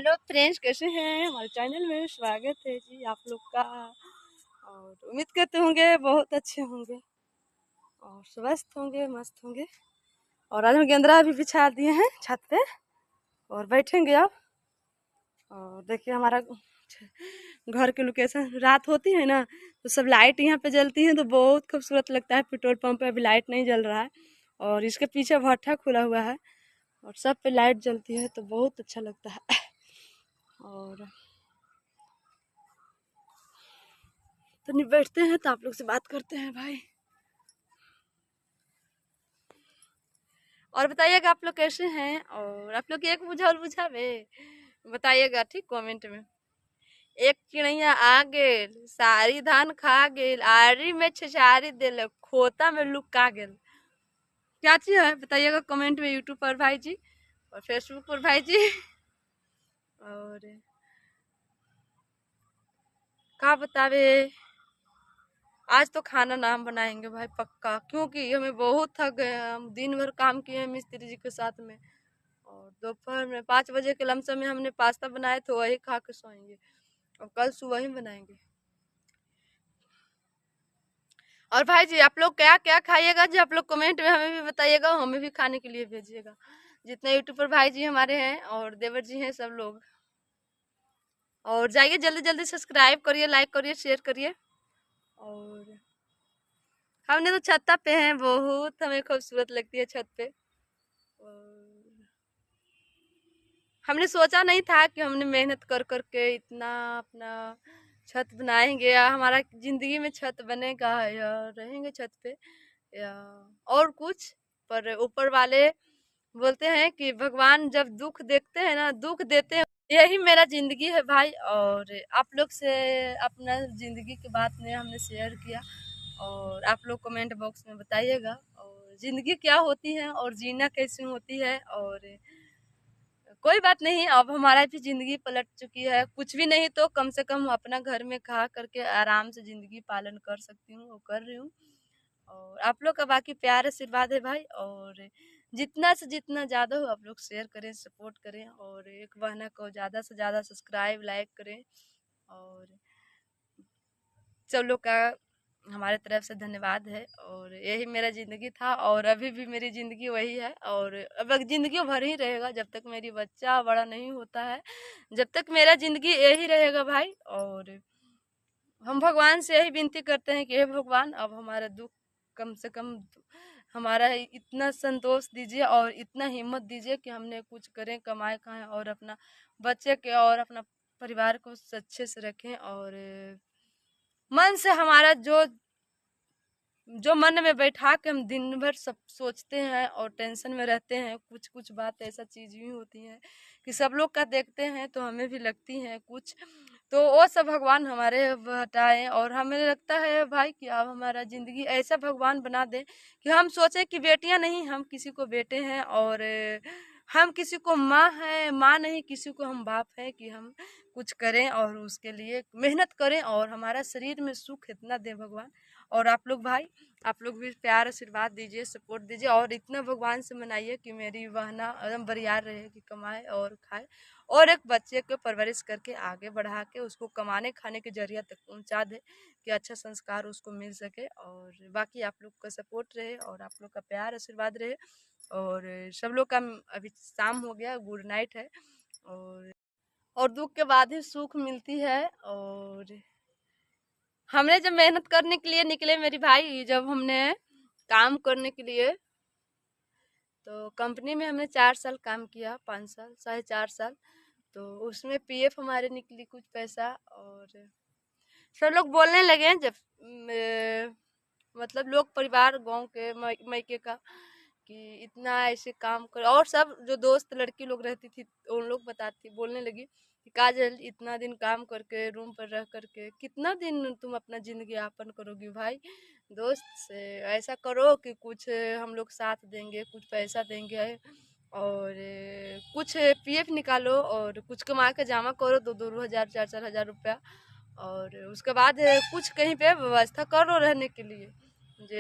Hello friends, कैसे हैं? हमारे चैनल में स्वागत है जी आप लोग का। और उम्मीद करते होंगे बहुत अच्छे होंगे और स्वस्थ होंगे, मस्त होंगे। और आज हम गेंदरा भी बिछा दिए हैं छत पे और बैठेंगे अब। और देखिए हमारा घर की लोकेशन, रात होती है ना तो सब लाइट यहाँ पे जलती है तो बहुत खूबसूरत लगता है। पेट्रोल पंप पे अभी लाइट नहीं जल रहा है और इसके पीछे भट्ठा खुला हुआ है और सब पे लाइट जलती है तो बहुत अच्छा लगता है। और तो नहीं बैठते हैं तो आप लोग से बात करते हैं भाई। और बताइएगा आप लोग कैसे हैं और आप लोग एक बुझाउल बुझावे बताइएगा, ठीक, कमेंट में। एक चिड़ैया आ गेल, सारी धान खा गेल, आरी में छछारी देलक, खोता में लुका गेल। क्या चीज है बताइएगा कमेंट में, यूट्यूब पर भाई जी और फेसबुक पर भाई जी। और क्या बतावे, आज तो खाना नाम बनाएंगे भाई पक्का, क्योंकि हमें बहुत थक गए हैं। हम दिन भर काम किए हैं मिस्त्री जी के साथ में और दोपहर में 5 बजे के लमसम में हमने पास्ता बनाए तो वही खा के सोएंगे और कल सुबह ही बनाएंगे। और भाई जी आप लोग क्या क्या खाइएगा जी, आप लोग कमेंट में हमें भी बताइएगा, हमें भी खाने के लिए भेजिएगा। जितने यूट्यूब पर भाई जी हमारे हैं और देवर जी हैं सब लोग। और जाइए जल्दी जल्दी सब्सक्राइब करिए, लाइक करिए, शेयर करिए। और हमने तो छत पे हैं, बहुत हमें खूबसूरत लगती है छत पे। और हमने सोचा नहीं था कि हमने मेहनत कर करके इतना अपना छत बनाएंगे या हमारा जिंदगी में छत बनेगा या रहेंगे छत पे या और कुछ। पर ऊपर वाले बोलते हैं कि भगवान जब दुख देखते हैं ना, दुख देते हैं। यही मेरा जिंदगी है भाई। और आप लोग से अपना जिंदगी की बात ने हमने शेयर किया और आप लोग कमेंट बॉक्स में बताइएगा और जिंदगी क्या होती है और जीना कैसे होती है। और कोई बात नहीं, अब हमारा भी जिंदगी पलट चुकी है, कुछ भी नहीं तो कम से कम अपना घर में खा करके आराम से जिंदगी पालन कर सकती हूँ और कर रही हूँ। और आप लोग का बाकी प्यार आशीर्वाद है भाई। और जितना से जितना ज्यादा हो आप लोग शेयर करें, सपोर्ट करें और एक बहना को ज्यादा से ज्यादा सब्सक्राइब लाइक करें। और सब लोग का हमारे तरफ से धन्यवाद है। और यही मेरा जिंदगी था और अभी भी मेरी जिंदगी वही है और अब जिंदगी भर ही रहेगा जब तक मेरी बच्चा बड़ा नहीं होता है, जब तक मेरा जिंदगी यही रहेगा भाई। और हम भगवान से यही विनती करते हैं कि हे भगवान अब हमारा दुख कम से कम हमारा इतना संतोष दीजिए और इतना हिम्मत दीजिए कि हमने कुछ करें, कमाए खाएं और अपना बच्चे के और अपना परिवार को अच्छे से रखें। और मन से हमारा जो जो मन में बैठा के हम दिन भर सब सोचते हैं और टेंशन में रहते हैं, कुछ कुछ बात ऐसा चीज भी होती है कि सब लोग का देखते हैं तो हमें भी लगती है कुछ, तो वो सब भगवान हमारे हटाए। और हमें लगता है भाई कि अब हमारा जिंदगी ऐसा भगवान बना दे कि हम सोचे कि बेटियां नहीं, हम किसी को बेटे हैं और हम किसी को माँ है, माँ नहीं किसी को हम बाप है कि हम कुछ करें और उसके लिए मेहनत करें और हमारा शरीर में सुख इतना दे भगवान। और आप लोग भाई, आप लोग भी प्यार आशीर्वाद दीजिए, सपोर्ट दीजिए और इतना भगवान से मनाइए कि मेरी बहना एकदम बरियार रहे, कि कमाए और खाए और एक बच्चे को परवरिश करके आगे बढ़ा के उसको कमाने खाने के जरिया तक पहुंचा दे कि अच्छा संस्कार उसको मिल सके। और बाकी आप लोग का सपोर्ट रहे और आप लोग का प्यार आशीर्वाद रहे। और सब लोग का अभी शाम हो गया, गुड नाइट है। और दुख के बाद ही सुख मिलती है। और हमने जब मेहनत करने के लिए निकले मेरी भाई, जब हमने काम करने के लिए, तो कंपनी में हमने 4 साल काम किया, 5 साल, 4.5 साल। तो उसमें पीएफ हमारे निकली कुछ पैसा। और सब लोग बोलने लगे जब मतलब लोग परिवार गांव के मायके का कि इतना ऐसे काम कर, और सब जो दोस्त लड़की लोग रहती थी उन लोग बताती बोलने लगी कि काजल इतना दिन काम करके रूम पर रह करके कितना दिन तुम अपना जिंदगी यापन करोगी भाई, दोस्त से ऐसा करो कि कुछ हम लोग साथ देंगे, कुछ पैसा देंगे और कुछ पीएफ निकालो और कुछ कमा के जमा करो, 2-2 हज़ार 4-4 हज़ार रुपया। और उसके बाद कुछ कहीं पे व्यवस्था करो रहने के लिए।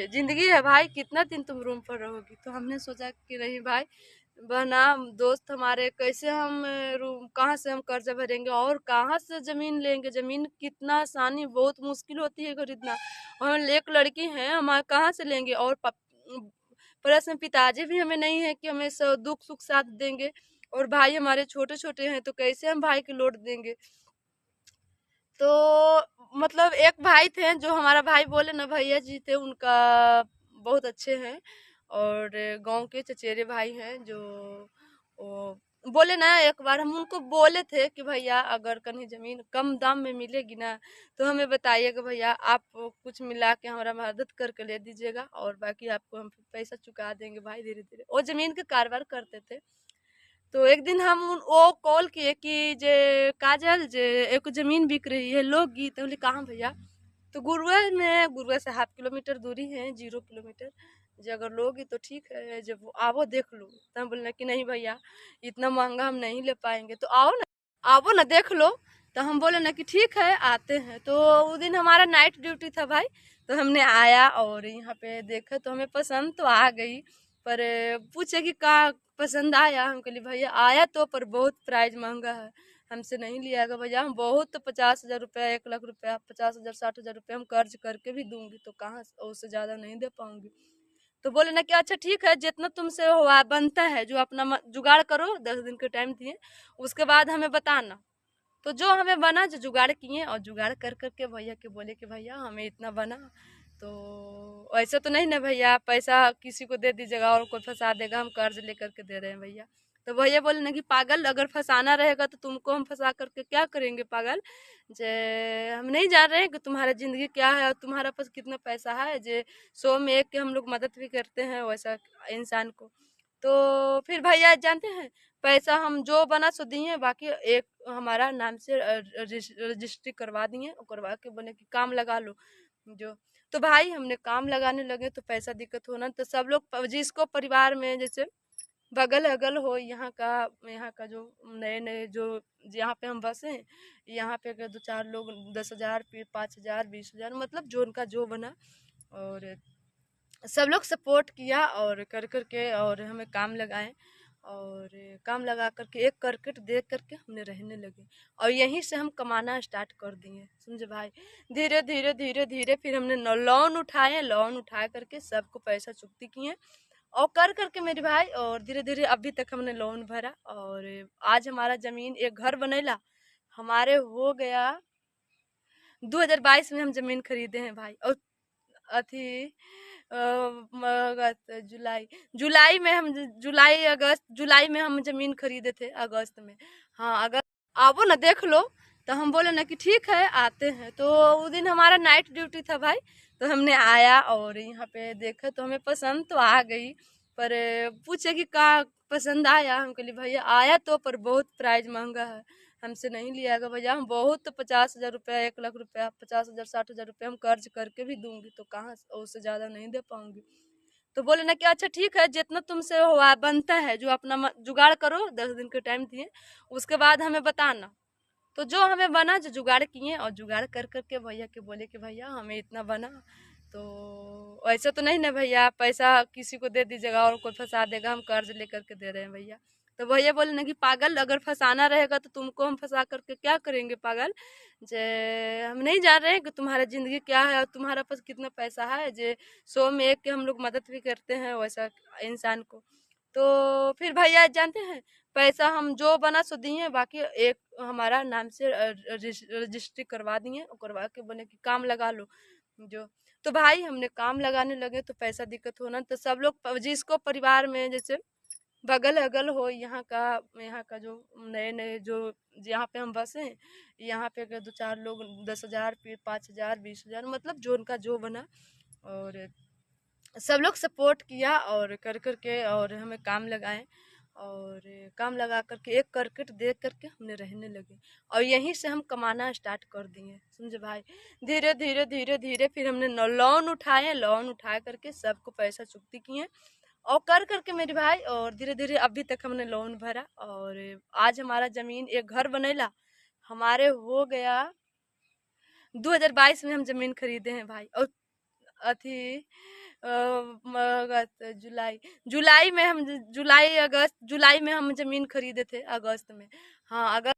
जिंदगी है भाई, कितना दिन तुम रूम पर रहोगी। तो हमने सोचा कि नहीं भाई, बहना दोस्त हमारे, कैसे हम रूम कहाँ से हम कर्जा भरेंगे और कहाँ से जमीन लेंगे? जमीन कितना आसानी, बहुत मुश्किल होती है खरीदना। और हम एक लड़की हैं, हम कहाँ से लेंगे? और प्लस में पिताजी भी हमें नहीं है कि हमें दुख सुख साथ देंगे। और भाई हमारे छोटे छोटे हैं, तो कैसे हम भाई की लोड देंगे? तो मतलब एक भाई थे जो हमारा भाई बोले ना, भैया जी थे उनका, बहुत अच्छे हैं। और गांव के चचेरे भाई हैं जो वो बोले ना, एक बार हम उनको बोले थे कि भैया अगर कहीं जमीन कम दाम में मिलेगी ना, तो हमें बताइएगा भैया, आप कुछ मिला के हमारा मदद करके ले दीजिएगा, और बाकी आपको हम पैसा चुका देंगे भाई धीरे धीरे। वो जमीन का कारोबार करते थे। तो एक दिन हम वो कॉल किए कि जे काजल जे एक जमीन बिक रही है, लोगी? तो बोले कहाँ भैया? तो गुरुआ से 1/2 किलोमीटर दूरी है, 0 किलोमीटर। जो अगर लोगी तो ठीक है, जब आवो देख लो। तो हम बोले कि नहीं भैया, इतना महंगा हम नहीं ले पाएंगे, तो आओ ना देख लो। तो हम बोले ना कि ठीक है आते हैं। तो उस दिन हमारा नाइट ड्यूटी था भाई। तो हमने आया और यहाँ पे देखा, तो हमें पसंद तो आ गई। पर पूछे कि का पसंद आया? हम कहली भैया आया तो, पर बहुत प्राइस महंगा है, हमसे नहीं लिया गया भैया। हम बहुत, 50,000 रुपया, 1 लाख रुपया, 50,000 60,000 रुपया हम कर्ज करके भी दूंगी, तो कहाँ उससे ज्यादा नहीं दे पाऊंगी। तो बोले ना कि अच्छा ठीक है, जितना तुमसे हुआ बनता है, जो अपना जुगाड़ करो, 10 दिन के टाइम दिए, उसके बाद हमें बताना। तो जो हमें बना, जो जुगाड़ किए, और जुगाड़ कर करके भैया के बोले कि भैया हमें इतना बना। तो ऐसा तो नहीं ना भैया, पैसा किसी को दे दीजिएगा और कोई फंसा देगा, हम कर्ज लेकर के दे रहे हैं भैया। तो भैया बोले ना कि पागल, अगर फंसाना रहेगा तो तुमको हम फंसा करके क्या करेंगे पागल? जे हम नहीं जान रहे हैं कि तुम्हारा जिंदगी क्या है और तुम्हारा पास कितना पैसा है, जे 100 में 1 के हम लोग मदद भी करते हैं वैसा इंसान को। तो फिर भैया जानते हैं, पैसा हम जो बना सो दिए, बाकी एक हमारा नाम से रजिस्ट्री करवा दिए, और करवा के बोले कि काम लगा लो जो। तो भाई हमने काम लगाने लगे, तो पैसा दिक्कत होना, तो सब लोग जिसको परिवार में जैसे बगल अगल हो, यहाँ का जो नए नए जो यहाँ पे हम बसे हैं, यहाँ पे अगर 2 4 लोग 10,000 फिर 5,000 20,000, मतलब जो उनका जो बना, और सब लोग सपोर्ट किया, और कर करके और हमें काम लगाए। और काम लगा करके एक करकट दे करके हमने रहने लगे, और यहीं से हम कमाना स्टार्ट कर दिए, समझे भाई। धीरे धीरे धीरे धीरे फिर हमने लोन उठाए, लोन उठा करके सबको पैसा चुकती किए, और कर करके मेरे भाई, और धीरे धीरे अभी तक हमने लोन भरा, और आज हमारा जमीन एक घर बनेला हमारे हो गया। 2022 में हम जमीन खरीदे हैं भाई। और अथी अगस्त जुलाई, जुलाई में हम जमीन खरीदे थे, अगस्त में। हाँ अगस्त, आओ ना देख लो। तो हम बोले ना कि ठीक है आते हैं। तो उस दिन हमारा नाइट ड्यूटी था भाई। तो हमने आया और यहाँ पे देखा, तो हमें पसंद तो आ गई। पर पूछे कि का पसंद आया? हम कहली भैया आया तो, पर बहुत प्राइस महंगा है, हमसे नहीं लिया गया भैया। हम बहुत, 50,000 रुपया, 1 लाख रुपया, 50,000 60,000 रुपया हम कर्ज करके भी दूंगी, तो कहाँ उससे ज्यादा नहीं दे पाऊंगी। तो बोले ना कि अच्छा ठीक है, जितना तुमसे हुआ बनता है, जो अपना जुगाड़ करो, 10 दिन के टाइम दिए, उसके बाद हमें बताना। तो जो हमें बना, जो जुगाड़ किए, और जुगाड़ कर करके भैया के बोले कि भैया हमें इतना बना। तो ऐसा तो नहीं ना भैया, पैसा किसी को दे दीजिएगा और कोई फंसा देगा, हम कर्ज लेकर के दे रहे हैं भैया। तो भैया बोले ना कि पागल, अगर फंसाना रहेगा तो तुमको हम फंसा करके क्या करेंगे पागल? जे हम नहीं जान रहे हैं कि तुम्हारा जिंदगी क्या है और तुम्हारा पास कितना पैसा है, जे 100 में 1 के हम लोग मदद भी करते हैं वैसा इंसान को। तो फिर भैया जानते हैं, पैसा हम जो बना सो दिए, बाकी एक हमारा नाम से रजिस्ट्री करवा दिए, और करवा के बोले कि काम लगा लो जो। तो भाई हमने काम लगाने लगे, तो पैसा दिक्कत होना, तो सब लोग जिसको परिवार में जैसे बगल अगल हो, यहाँ का जो नए नए जो यहाँ पे हम बसे हैं, यहाँ पे अगर 2 4 लोग 10,000 फिर 5,000 20,000, मतलब जो उनका जो बना, और सब लोग सपोर्ट किया, और कर करके और हमें काम लगाए, और काम लगा करके एक करकट दे करके हमने रहने लगे, और यहीं से हम कमाना स्टार्ट कर दिए, समझे भाई। धीरे धीरे धीरे धीरे फिर हमने लोन उठाए, लोन उठा करके सबको पैसा चुकती किए, और कर करके मेरे भाई, और धीरे धीरे अभी तक हमने लोन भरा, और आज हमारा जमीन एक घर बनेला हमारे हो गया। 2022 में हम जमीन खरीदे हैं भाई। और अथी अगस्त जुलाई, जुलाई में हम जुलाई अगस्त जुलाई में हम जमीन खरीदे थे, अगस्त में। हाँ अगस्त